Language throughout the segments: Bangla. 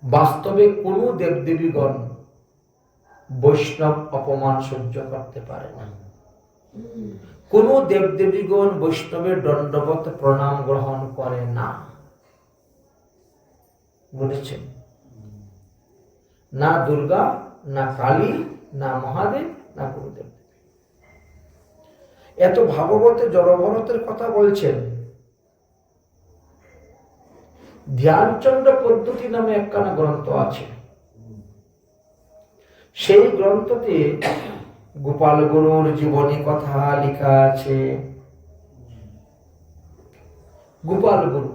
বাস্তবে কোনো দেবদেবীগণ বৈষ্ণব অপমান সহ্য করতে পারে না। কোনো দেবদেবীগণ বৈষ্ণবের দণ্ডবত প্রণাম গ্রহণ করে না। বুঝেছেন? না দুর্গা, না কালী, না মহাদেব, না গুরুদেব। এত ভাগবতে জড়ভরতের কথা বলছেন। ধ্যানচন্দ্র পদ্ধতি নামে একখানা গ্রন্থ আছে। সেই গ্রন্থতে গোপাল গুরুর জীবনী কথা লেখা আছে। গোপাল গুরু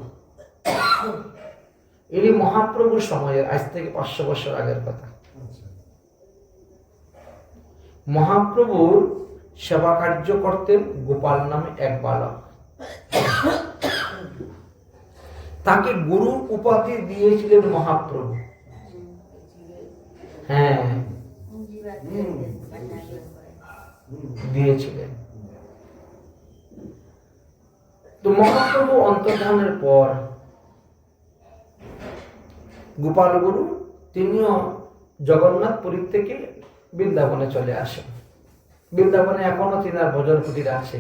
ইনি মহাপ্রভুর সময়ের, আজ থেকে 500 বছর আগের কথা। মহাপ্রভুর সেবা কার্য করতেন গোপাল নামে এক বালক। তাকে গুরু উপাধি দিয়েছিলেন মহাপ্রভু। হ্যাঁ, দিয়েছিলেন। তো মহাপ্রভু অন্তর্ধানের পর গোপাল গুরু তিনিও জগন্নাথপুরী থেকে বৃন্দাবনে চলে আসেন। বৃন্দাবনে এখনো তিনার ভজন কুটির আছে।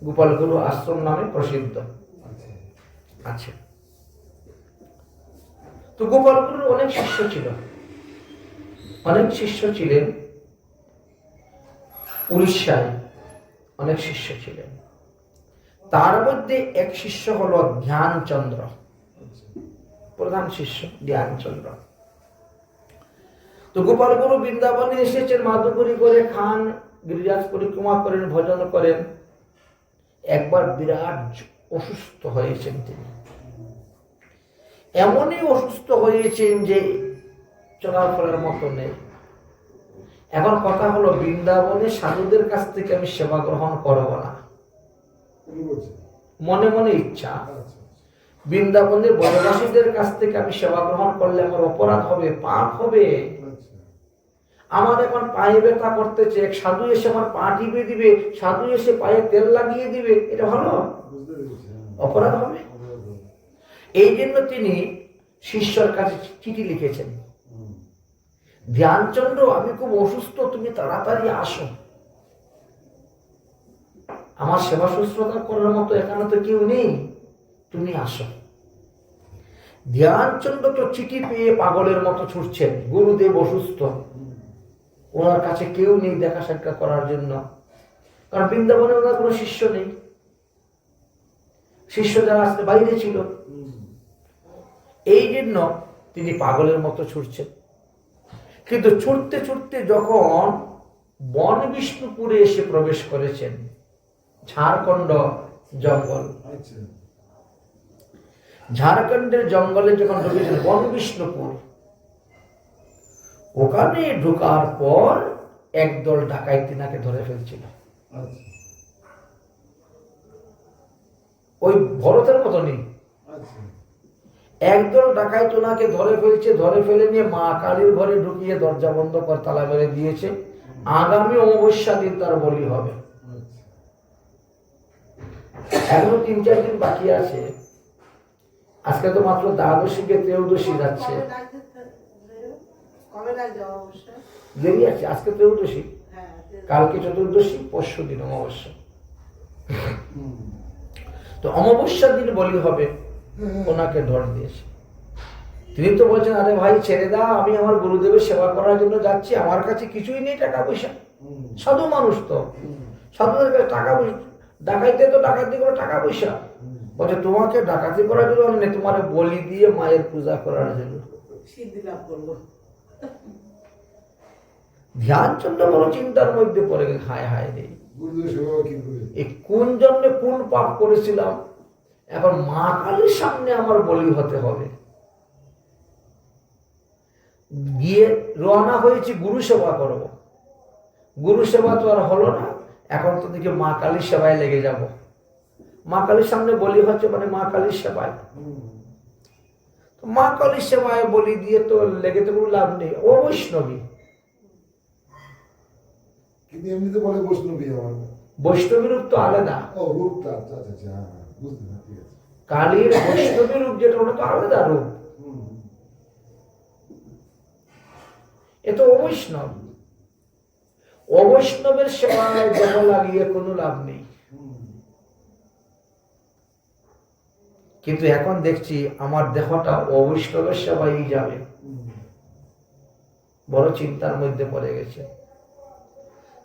গোপাল গুরু আশ্রম নামে প্রসিদ্ধ আছে। তো গোপাল গুরুর অনেক শিষ্য ছিল, অনেক শিষ্য ছিলেন। উড়িষ্যায় অনেক শিষ্য ছিলেন। তার মধ্যে এক শিষ্য হলো ধ্যানচন্দ্র, প্রধান শিষ্য ধ্যানচন্দ্র। তো গোপাল গুরু বৃন্দাবনে এসেছেন, মাদুকরি করে খান, গিরিরাজ পরিক্রমা করেন, ভজন করেন। একবার বিরাট অসুস্থ হয়েছেন তিনি। এমনই অসুস্থ হয়েছেন যে চলাফেরার মতো নেই। এখন কথা হলো, বৃন্দাবনে সাধুদের কাছ থেকে আমি সেবা গ্রহণ করব না, মনে মনে ইচ্ছা। বৃন্দাবনের বনবাসীদের কাছ থেকে আমি সেবা গ্রহণ করলে আমার অপরাধ হবে, পাপ হবে। আমার এখন পায়ে ব্যথা করতেছে, এক সাধু এসে আমার পা টিপে দিবে, সাধু এসে পায়ে তেল লাগিয়ে দিবে, এটা ভালো? অপরাধ হবে। এই জন্য তিনি শিষ্যর কাছে চিঠি লিখেছেন, ধ্যানচন্দ্র আমি খুব অসুস্থ, তুমি তাড়াতাড়ি আসো, আমার সেবা শুশ্রূষা করার মতো এখানে তো কেউ নেই, তুমি আসো। ধ্যানচন্দ্র তো চিঠি পেয়ে পাগলের মতো ছুটছেন। গুরুদেব অসুস্থ, ওনার কাছে কেউ নেই দেখা সাক্ষাৎ করার জন্য, কারণ বৃন্দাবনে ওনার কোনো শিষ্য নেই। শিষ্য যারা আসতে বাইরে ছিল, এই জন্য তিনি পাগলের মতো ছুটছেন। কিন্তু ছুটতে ছুটতে যখন বন বিষ্ণুপুরে এসে প্রবেশ করেছেন, ঝাড়খণ্ড জঙ্গল, ঝাড়খণ্ডের জঙ্গলে যখন ঢুকেছেন বন বিষ্ণুপুর, ওখানে ঢোকার পর একদল ডাকাত তিনাকে ধরে ফেলছিল। ওই ভরতের মতনই একদল ডাকাত ওনাকে ধরে ফেলছে। ধরে ফেলে নিয়ে মা কালীর ঘরে ঢুকিয়ে দরজা বন্ধ করে তালা মেরে দিয়েছে। আগামী অমাবস্যা দিন তার বলি হবে। এখনো 3-4 দিন বাকি আছে। আজকে তো মাত্র দ্বাদশীকে ত্রয়োদশী যাচ্ছে, দেরি আছে। আজকে ত্রয়োদশী, কালকে চতুর্দশী, পরশু দিন অমাবস্যা। তো অমাবস্যার দিন বলি হবে, ওনাকে ধর দিয়েছে। তিনি তো বলছেন, আরে ভাই ছেড়ে দাও, আমি আমার গুরুদেবের সেবা করার জন্য যাচ্ছি, আমার কাছে কিছুই নেই টাকা পয়সা। সাধু মানুষ তো, সাধুদের কাছে টাকা পয়সা, ডাকাইতে তো ডাকাতি করে টাকা পয়সা। বলছে তোমাকে ডাকাতি করার জন্য নেই, তোমার বলি দিয়ে মায়ের পূজা করার জন্য। ধ্যানচন্দ্র বড় চিন্তার মধ্যে পড়ে গেছে, হায় হায় রে, এই কোন জন্মে কোন পাপ করেছিলাম, এখন মা কালীর সামনে আমার বলি হতে হবে। গিয়ে রওনা হয়েছি গুরু সেবা করব। গুরু সেবা তো আর হলো না, এখন তো দিকে মা কালীর সেবায় লেগে যাব। মা কালীর সামনে বলি হচ্ছে মানে মা কালীর সেবায়। মা কালীর সেবায় বলি দিয়ে তো লেগে তো কোনো লাভ নেই। ও বৈষ্ণবী, কিন্তু এমনিতে বলে বৈষ্ণবী। বৈষ্ণবী রূপ তো আলাদা। ও রূপটা, আচ্ছা আচ্ছা, হ্যাঁ বুঝতে পারছি। কালীর বৈষ্ণবী রূপ যেটা, ওটা তো আলাদা রূপ। এ তো অবৈষ্ণব। অবৈষ্ণবের সেবায় দেহ লাগিয়ে কোনো লাভ নেই। কিন্তু এখন দেখছি আমার দেহটা অবৈষ্ণবের সেবায় যাবে, বড় চিন্তার মধ্যে পড়ে গেছে।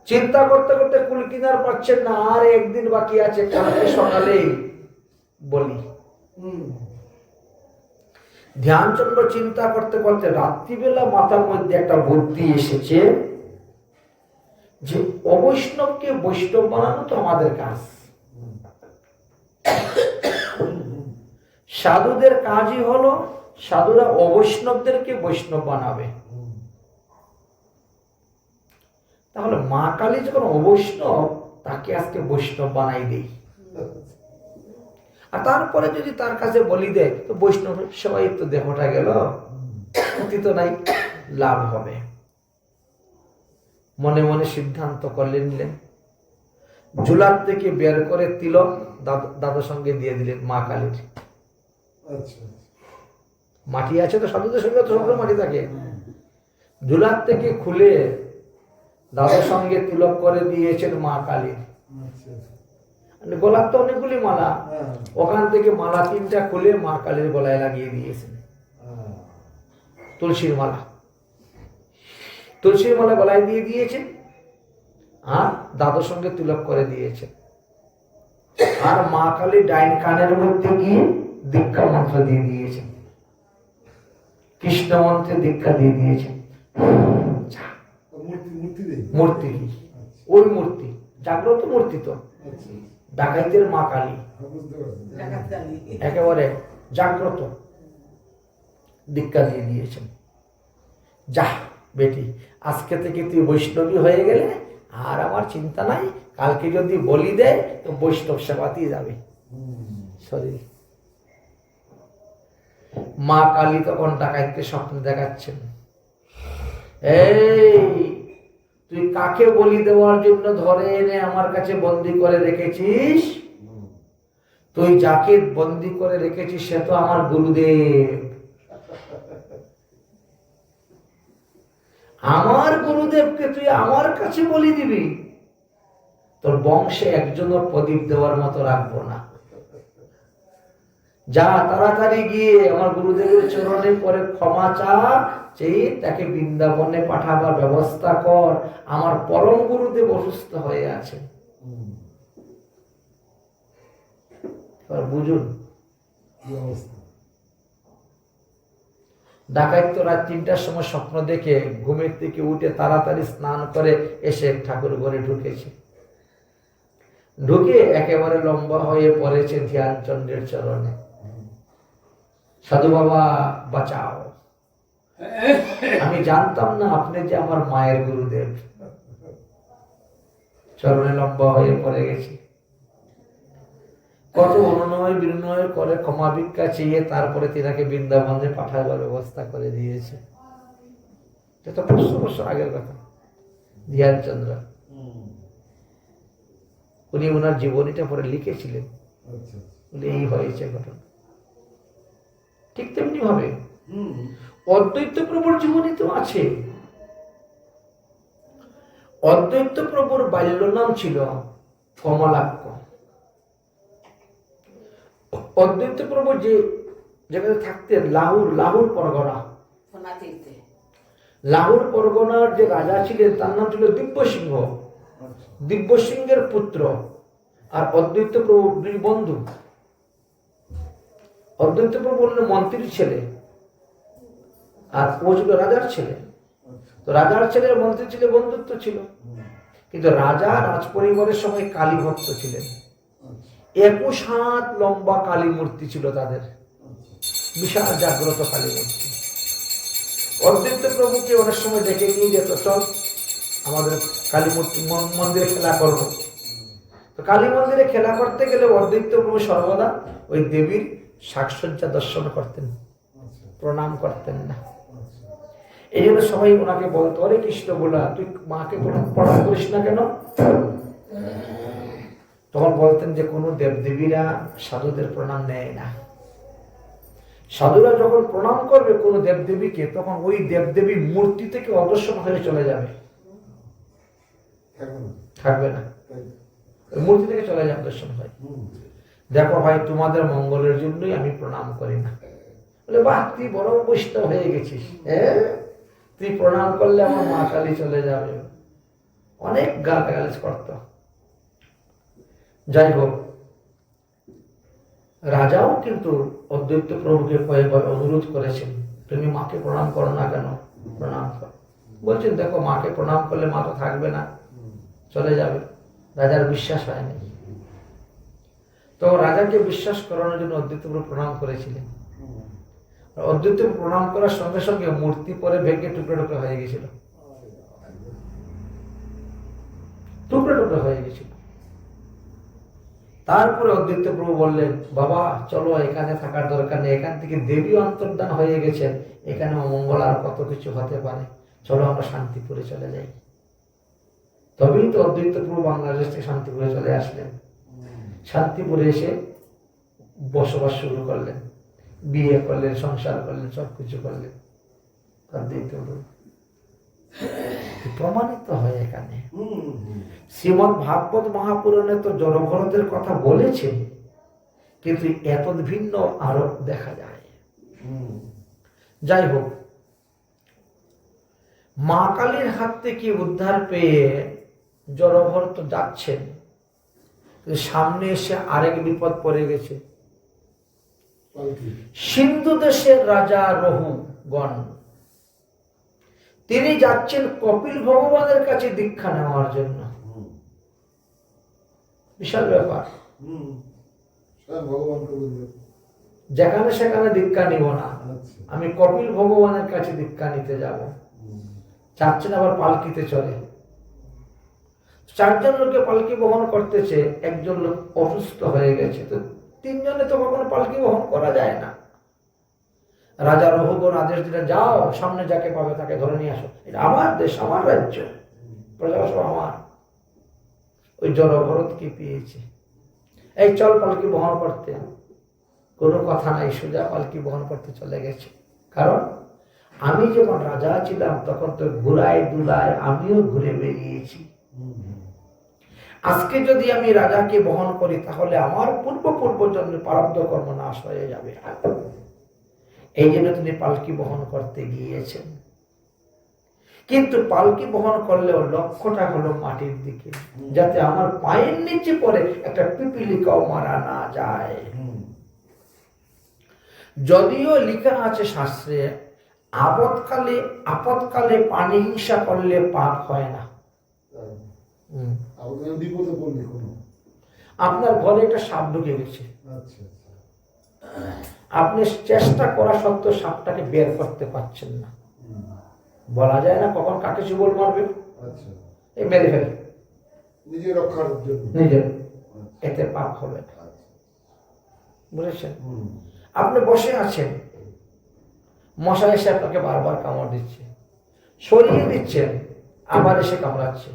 চিন্তা করতে করতে কুল কিনার পাচ্ছেন না, আর একদিন বাকি আছে, কালকে সকালে বলি। ধ্যানচন্দ্র চিন্তা করতে করতে রাত্রিবেলা মাথার মধ্যে একটা বুদ্ধি এসেছে যে অবৈষ্ণবকে বৈষ্ণব বানানো তো আমাদের কাজ। সাধুদের কাজই হলো সাধুরা অবৈষ্ণবদেরকে বৈষ্ণব বানাবে। তাহলে মা কালী যখন অবৈষ্ণব, তাকে আজকে বৈষ্ণব বানাই দেই। আর তারপরে যদি তার কাছে বলি দেয় তো বৈষ্ণব সবাই তো দেহটা গেল, ক্ষতি তো নাই, লাভ হবে। মনে মনে সিদ্ধান্ত করলে নিলেন। ঝুলার থেকে বের করে তিলক দাদুর সঙ্গে দিয়ে দিলেন মা কালীর। মাটি আছে তো সাধুদের সঙ্গে তো সবসময় মাটি থাকে। ঝুলার থেকে খুলে দাদুর সঙ্গে তিলক করে দিয়েছেন মা কালীর। গলার তো অনেকগুলি মালা, ওখান থেকে মালা 3টা খুলে মা কালীর গলায় লাগিয়ে দিয়েছেন। তুলসীর মালা, তুলসীর মালা গলায় দিয়ে দিয়েছেন, আর দাদুর সঙ্গে তিলক করে দিয়েছেন। আর মা কালী ডাইন কানের মধ্যে গিয়ে দীক্ষা মন্ত্র দিয়ে দিয়েছেন, কৃষ্ণ মন্ত্রে দীক্ষা দিয়ে দিয়েছেন। মূর্তি, ওই মূর্তি জাগ্রত মূর্তি তো, ডাকাইতের মা কালী একেবারে জাগ্রত, দীক্ষা দিয়ে দিয়েছেন। যা বেটি, আজকে থেকে তুই বৈষ্ণবী হয়ে গেলে আর আমার চিন্তা নাই, কালকে যদি বলি দেয় তো বৈষ্ণব সেবাতেই যাবে শরীর। মা কালী তখন ডাকাইতকে স্বপ্ন দেখাচ্ছেন, এই তুই কাকে বলি দেওয়ার জন্য ধরে এনে আমার কাছে বন্দি করে রেখেছিস? তুই যাকে বন্দি করে রেখেছিস সে তো আমার গুরুদেব। আমার গুরুদেবকে তুই আমার কাছে বলি দিবি? তোর বংশে একজনের প্রদীপ দেওয়ার মতো রাখবো না। যা তাড়াতাড়ি গিয়ে আমার গুরুদেবের চরণে পরে ক্ষমা চা, চেয়ে তাকে বৃন্দাবনে পাঠাবার ব্যবস্থা কর। আমার পরম গুরুদেব অসুস্থ হয়ে আছে। এবার বুঝুন, ডাকাইত তো রাত 3টার সময় স্বপ্ন দেখে ঘুমের থেকে উঠে তাড়াতাড়ি স্নান করে এসে ঠাকুর ঘরে ঢুকেছে। ঢুকে একেবারে লম্বা হয়ে পড়েছে ধ্যানচন্দ্রের চরণে। সাধু বাবা বাঁচাও, আমি জানতাম না আপনি যে আমার মায়ের গুরুদেব। চরণে লম্বা হয়ে পড়ে গেছে। কত অনুনয় বিনয় করে ক্ষমা ভিক্ষা চেয়ে তারপরে তিনাকে বৃন্দাবনে পাঠাবার ব্যবস্থা করে দিয়েছে। এটা 500 বছর আগের কথা। ধ্যানচন্দ্র উনি ওনার জীবনীটা পরে লিখেছিলেন, এই হয়েছে ঘটনা। ঠিক তেমনি ভাবে অদ্বৈত প্রভুর জীবনী তো আছে। অদ্বৈত প্রভুর বাল্য নাম ছিল কমলাক্ষ। অদ্বৈত প্রভু যে যেখানে থাকতেন লাহুর পরগনা, লাহুর পরগনার যে রাজা ছিলেন তার নাম ছিল দিব্য সিংহ। দিব্য সিংহের পুত্র আর অদ্বৈত প্রভু 2 বন্ধু। অদ্বৈত প্রভু বললেন মন্ত্রীর ছেলে, আর ও ছিল রাজার ছেলে। তো রাজার ছেলের মন্ত্রী ছিল, বন্ধুত্ব ছিল। কিন্তু রাজা রাজ পরিবারের সময় কালী ভক্ত ছিলেন। 21 হাত লম্বা কালী মূর্তি ছিল তাদের, বিশাল জাগ্রত কালী মূর্তি। অদ্বৈত প্রভুকে অনেক সময় ডেকে নিয়ে যেত, চল আমাদের কালী মূর্তি মন্দিরে খেলা করবো। তো কালী মন্দিরে খেলা করতে গেলে অদ্বৈত প্রভু সর্বদা ওই দেবীর সাজসজ্জা দর্শন করতেন, প্রণাম করতেন না। এই জন্য সবাই ওনাকে বলতো, হরে কৃষ্ণ বলা, তুই মাকে প্রণাম করিস না কেন? তখন বলতেন যে কোনো দেবদেবীরা সাধুদের প্রণাম নেয় না। সাধুরা যখন প্রণাম করবে কোন দেবদেবীকে, তখন ওই দেবদেবী মূর্তি থেকে অদৃশ্য হয়ে চলে যাবে, থাকবে না, ওই মূর্তি থেকে চলে যাবে দর্শন হয়। দেখো ভাই, তোমাদের মঙ্গলের জন্যই আমি প্রণাম করি না। বলে বাহ, তুই বড় বৈষ্ণব হয়ে গেছিস, তুই প্রণাম করলে আমার মা কালী চলে যাবে। অনেক গালাগালিজ করত। যাই হোক, রাজাও কিন্তু অদ্বৈত প্রভুকে কয়েকবার অনুরোধ করেছেন, তুমি মাকে প্রণাম করো না কেন, প্রণাম করো। বলছেন দেখো, মাকে প্রণাম করলে মা তো থাকবে না, চলে যাবে। রাজার বিশ্বাস হয়নি। তো রাজাকে বিশ্বাস করানোর জন্য অদ্বৈত প্রভু প্রণাম করেছিলেন। অদ্বৈত প্রণাম করার সঙ্গে সঙ্গে মূর্তি পরে ভেঙে টুকরো টুকরো হয়ে গেছিল, টুকরো টুকরো হয়ে গেছিল। তারপরে অদ্বৈত প্রভু বললেন, বাবা চলো, এখানে থাকার দরকার নেই, এখান থেকে দেবী অন্তর্ধান হয়ে গেছেন, এখানে অমঙ্গল আর কত কিছু হতে পারে, চলো আমরা শান্তিপুরে চলে যাই। তবেই তো অদ্বৈত প্রভু বাংলাদেশ থেকে শান্তিপুরে চলে আসলেন। শান্তিপুরে এসে বসবাস শুরু করলেন, বিয়ে করলেন, সংসার করলেন, সবকিছু করলেন। অদ্বৈত প্রভু প্রমাণিত হয় এখানে। শ্রীমদ্ ভাগবত মহাপুরাণে তো জড়ভরতের কথা বলেছেন, কিন্তু এত ভিন্ন আরো দেখা যায়। যাই হোক, মা কালীর হাত থেকে উদ্ধার পেয়ে জড়ভরত যাচ্ছেন, সামনে এসে আরেক বিপদ পড়ে গেছে। সিন্ধু দেশের রাজা রহুগণ, তিনি যাচ্ছেন কপিল ভগবানের কাছে দীক্ষা নেওয়ার জন্য। বিশাল ব্যাপার। যেখানে সেখানে দীক্ষা নিব না, আমি কপিল ভগবানের কাছে দীক্ষা নিতে যাব। চাচ্ছেন আবার পালকিতে চলে। 4 জন লোকে পালকি বহন করতেছে, একজন লোক অসুস্থ হয়ে গেছে, তো 3 জনে তো কখনো পালকি বহন করা যায় না। রাজা রহুগণ আদেশ দিলে, যাও, সামনে যাকে পাবে তাকে ধরে নিয়ে আসো, এটা আমার দেশ, আমার রাজ্য, প্রজা সব আমার। ওই জড়ভরত কি পেয়েছে, এই চল পালকি বহন করতে। কোনো কথা নাই, সোজা পালকি বহন করতে চলে গেছে। কারণ আমি যখন রাজা ছিলাম তখন তো ঘুরায় দুলায় আমিও ঘুরে বেরিয়েছি। আজকে যদি আমি রাজাকে বহন করি তাহলে আমার পূর্ব জন্মের প্রারব্ধ কর্ম নাশ হয়ে যাবে। এই জন্য তিনি পালকি বহন করতে গিয়েছেন। কিন্তু পালকি বহন করলেও লক্ষ্যটা হলো মাটির দিকে, যাতে আমার পায়ের নিচে পড়ে একটা পিপিলিকাও মারা না যায়। যদিও লেখা আছে শাস্ত্রে, আপৎকালে প্রাণী হিংসা করলে পাপ হয় না। আপনার ঘরে একটা সাপ ঢুকে গেছে, আপনি চেষ্টা করা সত্ত্বেও সাপটাকে বের করতে পারছেন না। বলা যায় না কখন কাকে চুবল মারবে, এই মেরে ফেলে নিজের রক্ষার জন্য, নিজের, এতে পাপ হবে না। বুঝেছেন? আপনি বসে আছেন, মশা এসে আপনাকে বারবার কামড় দিচ্ছে, সরিয়ে দিচ্ছেন, আবার এসে কামড়াচ্ছে,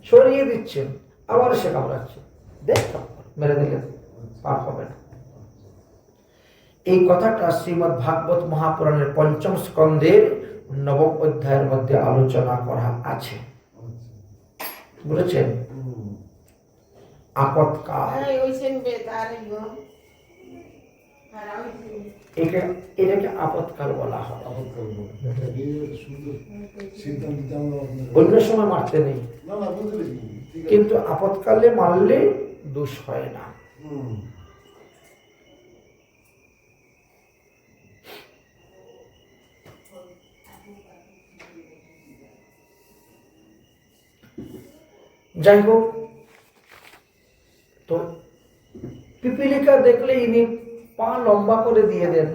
সরিয়ে দিচ্ছেন, আবার এসে কামড়াচ্ছে, দেখ মেরে দিলেন, পাপ হবে না। এই কথাটা শ্রীমদ্ ভাগবত মহাপুরাণের 5ম স্কন্ধের 9ম অধ্যায়ের মধ্যে আলোচনা করা আছে। বুঝেছেন? আপৎকাল, এটাকে আপৎকাল বলা হয়। অন্য সময় মারতে নেই, কিন্তু আপৎকালে মারলে দোষ হয় না। যাই হোক, তো পিপিলিকা দেখলে ইনি পা লম্বা করে দিয়ে দেন,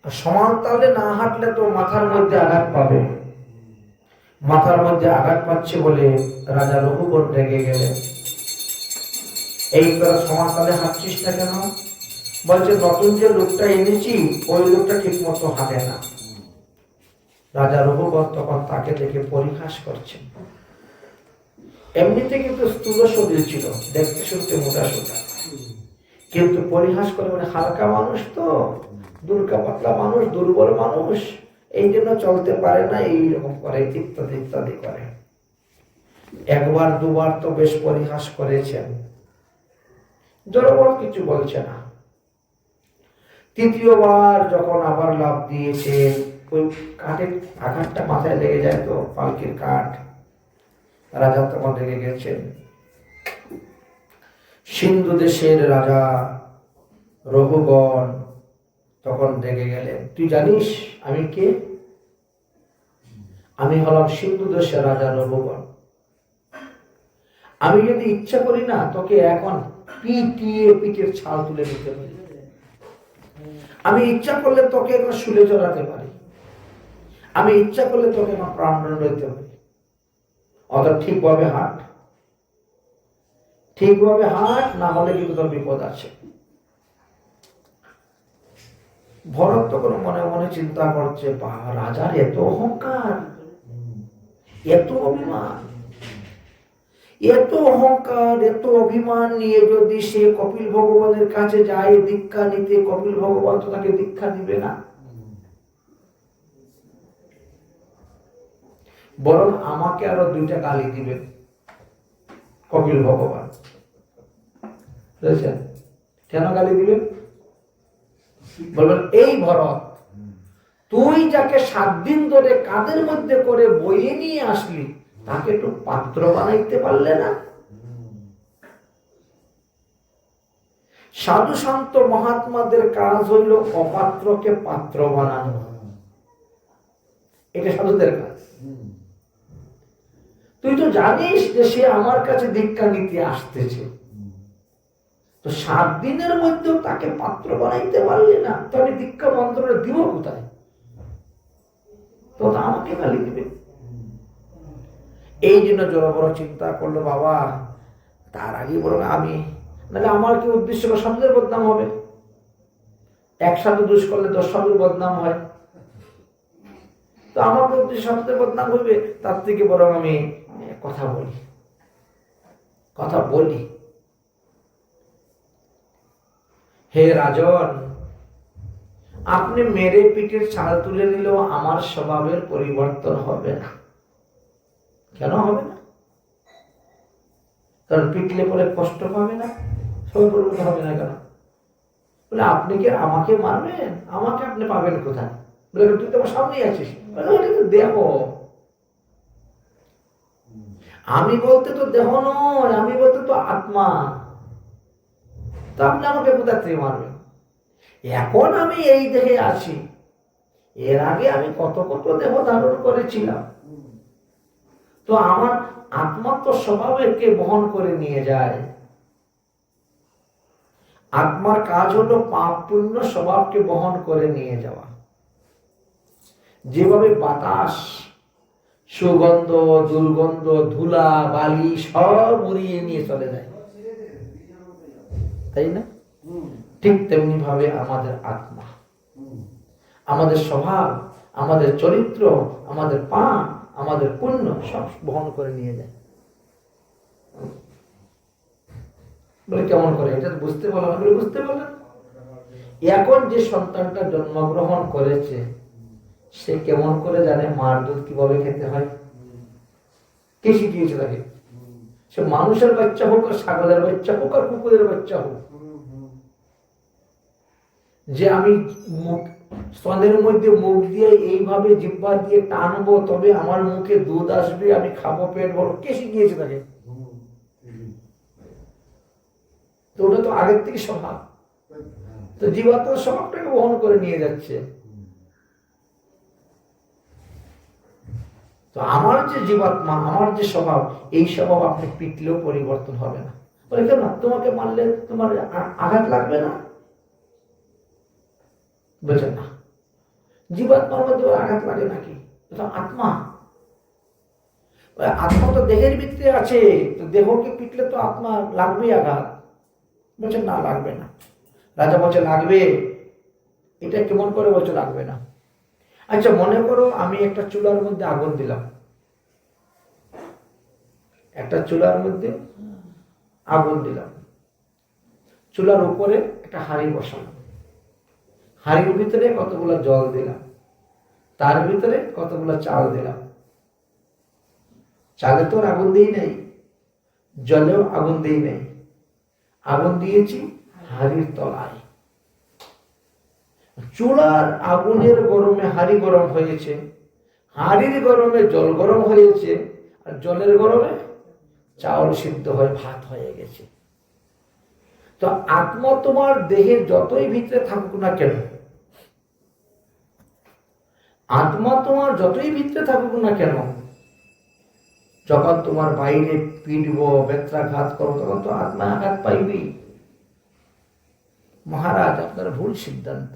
আর সমান তালে না হাঁটলে তো মাথার মধ্যে আঘাত পাবে। মাথার মধ্যে আঘাত পাচ্ছে বলে রাজা রঘুগণ রেগে গেলেন। এই তোরা সমান তালে হাঁটছিস না কেন? বলছে নতুন যে লোকটা এনেছি ওই লোকটা ঠিক মতো হাঁটে না। রাজা রঘুগণ তখন তাকে দেখে পরিহাস করছেন। এমনিতে কিন্তু স্থূল শরীর ছিল, দেখতে শুনতে মোটা সোটা, কিন্তু পরিহাস করে, মানে হালকা মানুষ তো দুর্গা পাতলা মানুষ, দুর্বল মানুষ, এই জন্য চলতে পারে না, এইরকম করে, ইত্যাদি ইত্যাদি করে। একবার দুবার তো বেশ পরিহাস করেছেন, জড়বড় কিছু বলছে না। তৃতীয়বার যখন আবার লাভ দিয়েছে, ওই কাঠের আঘাতটা মাথায় লেগে যায় তো, পালকির কাঠ, রাজা তখন রেগে গেছেন। সিন্ধু দেশের রাজা রঘুগণ তখন রেগে গেলেন, তুই জানিস আমি কে? আমি হলাম সিন্ধু দেশের রাজা রঘুগণ। আমি যদি ইচ্ছা করি না, তোকে এখন পিটিয়ে পিঠের ছাল তুলে নিতে পারি। আমি ইচ্ছা করলে তোকে এখন শুলে চড়াতে পারি। আমি ইচ্ছা করলে তোকে এখন প্রাণদণ্ড দিতে পারি। অত ঠিকভাবে হাঁট, ঠিকভাবে হাঁট, না হলে কিন্তু তোর বিপদ আছে। ভরত তখন মনে মনে চিন্তা করছে, বা রাজার এত অহংকার, এত অভিমান, এত অহংকার, এত অভিমান নিয়ে যদি সে কপিল ভগবানের কাছে যায় দীক্ষা নিতে, কপিল ভগবান তো তাকে দীক্ষা দিবে না, বরং আমাকে আরো 2টা গালি দিবে কপিল ভগবান। বুঝেছেন কেন গালি দিবে? বলবেন, এই ভরত, তুই যাকে 7 দিন ধরে কাঁধের মধ্যে করে বইয়ে নিয়ে আসলি, তাকে একটু পাত্র বানাইতে পারলে না? সাধু সন্ত মহাত্মাদের কাজ হইল অপাত্রকে পাত্র বানানো, এটা সাধুদের কাজ। তুই তো জানিস যে সে আমার কাছে দীক্ষা নিতে আসতেছে, তো 7 দিনের মধ্যেও তাকে পাত্র বানাইতে পারলে না, তো আমি দীক্ষা মন্ত্রটা দিব কোথায়? তো আমাকে গালি দিবে। এই জন্য জড়বড় চিন্তা করলো, বাবা তার আগে বরং আমি, নাহলে আমার কি উদ্দেশ্য, সাধুদের বদনাম হবে। এক সাধু দোষ করলে 10 সাধুর বদনাম হয়, তো আমার উদ্দেশ্য সাধুদের বদনাম হইবে, তার থেকে বরং আমি কথা বলি। হে রাজন, আপনি মেরে পিঠের ছাল তুলে নিলেও আমার স্বভাবের পরিবর্তন হবে না। কেন হবে না? কারণ পিটলে পরে কষ্ট পাবে না, সবাই পরিবর্তন হবে না কেন? বলে, আপনি কি আমাকে মারবেন? আমাকে আপনি পাবেন কোথায়? বলে, তুই তো আমার সামনেই আছিস। ওটা তো দেহ। আমি বলতে তো দেহ নয়, আমি বলতে তো আত্মা। তো আপনি আমাকে কোথা থেকে মারবেন? এখন আমি এই দেহে আছি, এর আগে আমি কত কত দেহ ধারণ করেছিলাম। তো আমার আত্মা তো স্বভাবকে বহন করে নিয়ে যায়। আত্মার কাজ হলো পাপ পুণ্য স্বভাবকে বহন করে নিয়ে যাওয়া। যেভাবে বাতাস সুগন্ধ, দুর্গন্ধ, ধুলা, বালি সব উড়িয়ে নিয়ে চলে যায়, তাই না? ঠিক তেমনি ভাবে আমাদের আত্মা, আমাদের স্বভাব, আমাদের চরিত্র, আমাদের পাপ, আমাদের পুণ্য সব বহন করে নিয়ে যায়। বলে, কেমন করে? এটা বুঝতে পারলাম। বলে, বুঝতে পারলাম, এখন যে সন্তানটা জন্মগ্রহণ করেছে, সে কেমন করে জানে মার দুধ কিভাবে খেতে হয়? কে শিখিয়েছে তাকে? সে মানুষের বাচ্চা হোক, আর ছাগলের বাচ্চা হোক, আর কুকুরের বাচ্চা হোক, যে আমি মুখ স্তনের মধ্যে মুখ দিয়ে এইভাবে জিহ্বা দিয়ে টানবো, তবে আমার মুখে দুধ আসবে, আমি খাবো, পেট ভরবো, কে শিখিয়েছে তাকে? তো ওটা তো আগের থেকে স্বভাব। তো জীবাত্মা স্বভাবটাকে বহন করে নিয়ে যাচ্ছে। তো আমার যে জীবাত্মা, আমার যে স্বভাব, এই স্বভাব আপনি পিটলেও পরিবর্তন হবে না। বলে, কেন? তোমাকে মারলে তোমার আঘাত লাগবে না? বলছেন না, জীবাত্মার মধ্যে আঘাত লাগে নাকি? এটা আত্মা। আত্মা তো দেহের ভিতরে আছে, তো দেহকে পিটলে তো আত্মা লাগবে আঘাত। বলছেন না, লাগবে না। রাজা বলছে, লাগবে। এটা কেমন করে? বলছে, লাগবে না। আচ্ছা, মনে করো আমি একটা চুলার মধ্যে আগুন দিলাম, একটা চুলার মধ্যে আগুন দিলাম, চুলার উপরে একটা হাঁড়ি বসালাম, হাঁড়ির ভিতরে কতগুলো জল দিলাম, তার ভিতরে কতগুলো চাল দিলাম। চালে তো আর আগুন দিই নাই, জলেও আগুন দিই নাই, আগুন দিয়েছি হাঁড়ির তলায়। চুলার আগুনের গরমে হাঁড়ি গরম হয়েছে, হাঁড়ির গরমে জল গরম হয়েছে, আর জলের গরমে চাউল সিদ্ধ হয়ে ভাত হয়ে গেছে। তো আত্মা তোমার দেহের যতই ভিতরে থাকুক না কেন, আত্মা তোমার যতই ভিতরে থাকুক না কেন, যখন তোমার বাইরে পিটবো, বেত্রাঘাত করবো, তখন তো আত্মা আঘাত পাইবি। মহারাজ, আপনার ভুল সিদ্ধান্ত।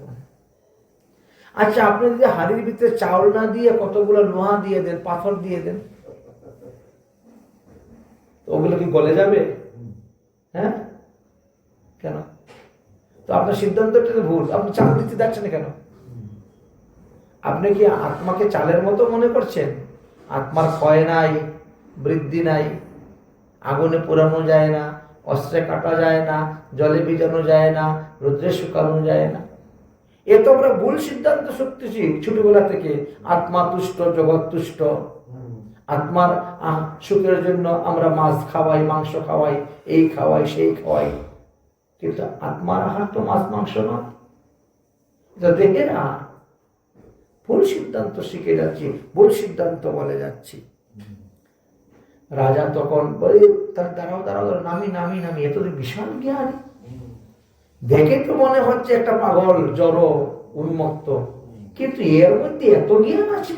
আচ্ছা, আপনি যদি হাড়ির ভিতরে চাউল না দিয়ে কতগুলো লোহা দিয়ে দেন, পাথর দিয়ে দেন, ওগুলো কি গলে যাবে? হ্যাঁ, কেন? তো আপনার সিদ্ধান্তটা ভুল। আপনি চাল দিতে যাচ্ছেন কেন? আপনি কি আত্মাকে চালের মতো মনে করছেন? আত্মার ক্ষয় নাই, বৃদ্ধি নাই, আগুনে পোড়ানো যায় না, অস্ত্রে কাটা যায় না, জলে ভিজানো যায় না, রৌদ্রে শুকানো যায় না। এ তো আমরা ভুল সিদ্ধান্ত সত্যি ছোটবেলা থেকে। আত্মা তুষ্ট, জগৎ তুষ্ট। আত্মার সুখের জন্য আমরা মাছ খাওয়াই, মাংস খাওয়াই, এই খাওয়াই, সেই খাওয়াই, কিন্তু আত্মার আহার তো মাছ মাংস নয়, এটা দেহের আহার। ভুল সিদ্ধান্ত শিখে যাচ্ছি, ভুল সিদ্ধান্ত বলে যাচ্ছি। রাজা তখন বলে, তার দাঁড়াও দাঁড়াও, নামি নামি নামি, এত বিশাল জ্ঞান, দেখে তো মনে হচ্ছে একটা পাগল, জড়, উন্মত্ত, কিন্তু এর মধ্যে এত জ্ঞান আছে।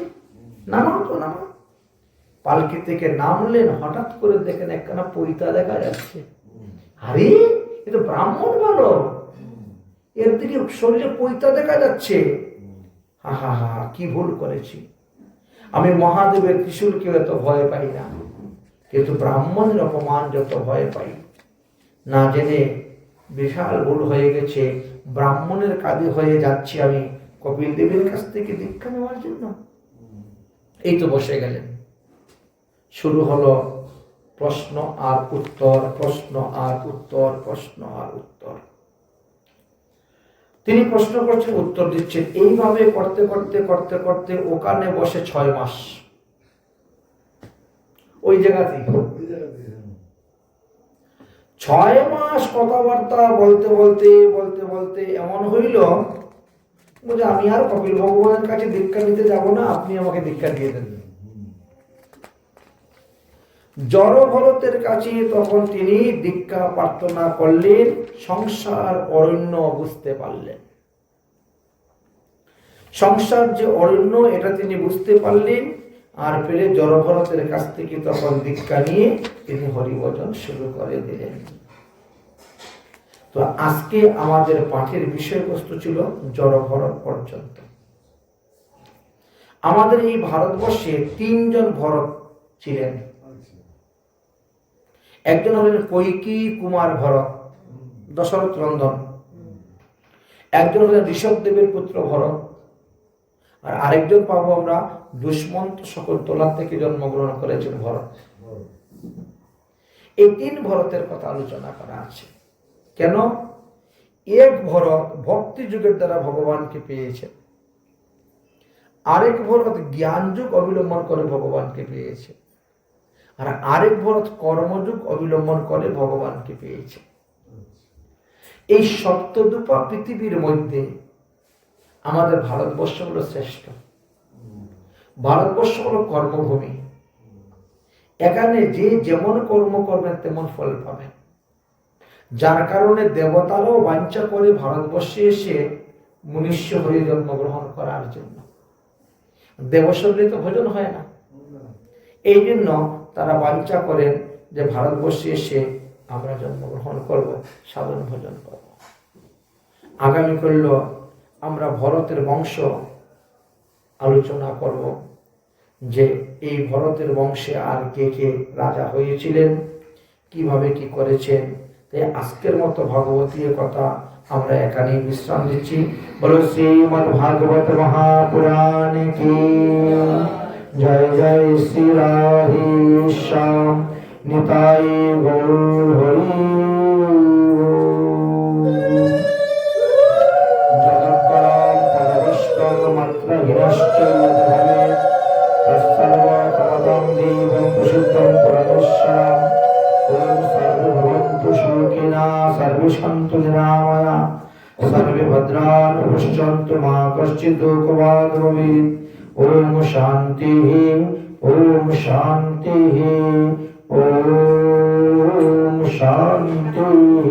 নামাও তো, নামাও। পালকি থেকে নামলেন, হঠাৎ করে দেখেন একখানা পৈতা দেখা যাচ্ছে। আরে, এ তো ব্রাহ্মণ ভালো, এর দিকে শরীরে পৈতা দেখা যাচ্ছে। হা হা হা, কি ভুল করেছি আমি। মহাদেবের ত্রিশূলকেও এত ভয় পাই না, কিন্তু ব্রাহ্মণের অপমান যত ভয় পাই। না জেনে বিশাল ভুল হয়ে গেছে। ব্রাহ্মণের কাজে হয়ে যাচ্ছি আমি কপিল দেবের কাছ থেকে দীক্ষা নেওয়ার জন্য। এই তো বসে গেলেন, শুরু হলো প্রশ্ন আর উত্তর, প্রশ্ন আর উত্তর, প্রশ্ন আর উত্তর। তিনি প্রশ্ন করছেন, উত্তর দিচ্ছেন। এইভাবে করতে করতে করতে করতে ওখানে বসে 6 মাস ওই জায়গাতেই। 6 মাস কথাবার্তা বলতে বলতে বলতে বলতে এমন হইল যে আমি আর কপিল ভগবানের কাছে দীক্ষা নিতে যাব না, আপনি আমাকে দীক্ষা দিয়ে দেন। জড় ভরতের কাছে তখন তিনি দীক্ষা প্রার্থনা করলেন, সংসার অরণ্য বুঝতে পারলেন। সংসার যে অরণ্য, এটা তিনি বুঝতে পারলেন। আর পেরে জড় ভরতের কাছ থেকে তখন দীক্ষা নিয়ে তিনি হরিভজন শুরু করে দিলেন। তো আজকে আমাদের পাঠের বিষয়বস্তু ছিল জড় ভরত পর্যন্ত। আমাদের এই ভারতবর্ষে 3 জন ভরত ছিলেন। একজন হলেন কৈকি কুমার ভরত, দশরথ নন্দন। একজন হলেন ঋষভদেবের পুত্র ভরত। আর আরেকজন পাবো আমরা, দুষ্মন্ত শকুন্তলা থেকে জন্মগ্রহণ করেছেন ভরত। এই 3 ভরতের কথা আলোচনা করা আছে। কেন? এক ভরত ভক্তি যুগের দ্বারা ভগবানকে পেয়েছেন, আরেক ভরত জ্ঞান যুগ অবলম্বন করে ভগবানকে পেয়েছে, আর আরেক ভরত কর্মযুগ অবলম্বন করে ভগবানকে পেয়েছে। এই সপ্তদূপা পৃথিবীর মধ্যে আমাদের ভারতবর্ষ হলো শ্রেষ্ঠ। ভারতবর্ষ হলো কর্মভূমি। এখানে যে যেমন কর্ম করবেন তেমন ফল পাবেন। যার কারণে দেবতারাও বাঞ্ছা করে ভারতবর্ষে এসে মনুষ্য হয়ে জন্মগ্রহণ করার জন্য। দেবশরীরে তো ভোজন হয় না, এই জন্য তারা বাঞ্ছা করেন যে ভারতবর্ষে এসে আমরা জন্মগ্রহণ করব, সাধন ভোজন করব। আগামী করল আমরা ভরতের বংশ আলোচনা করব, যে এই ভরতের বংশে আর কে কে রাজা হয়েছিলেন, কিভাবে কি করেছেন। তাই আজকের মতো ভাগবতীয় কথা আমরা এখানেই বিশ্রাম দিচ্ছি। বলো শ্রীমদ্ ভাগবত মহাপুরাণ কি জয়। জয় শ্রী রাধে শ্যাম নিতাই গৌর হরি। জগৎ शान्तु निरामया सर्वे भद्राणि पश्यन्तु मा कश्चित् दुःखभाग् भवेत् ॐ शान्तिः ॐ शान्तिः ॐ शान्तिः।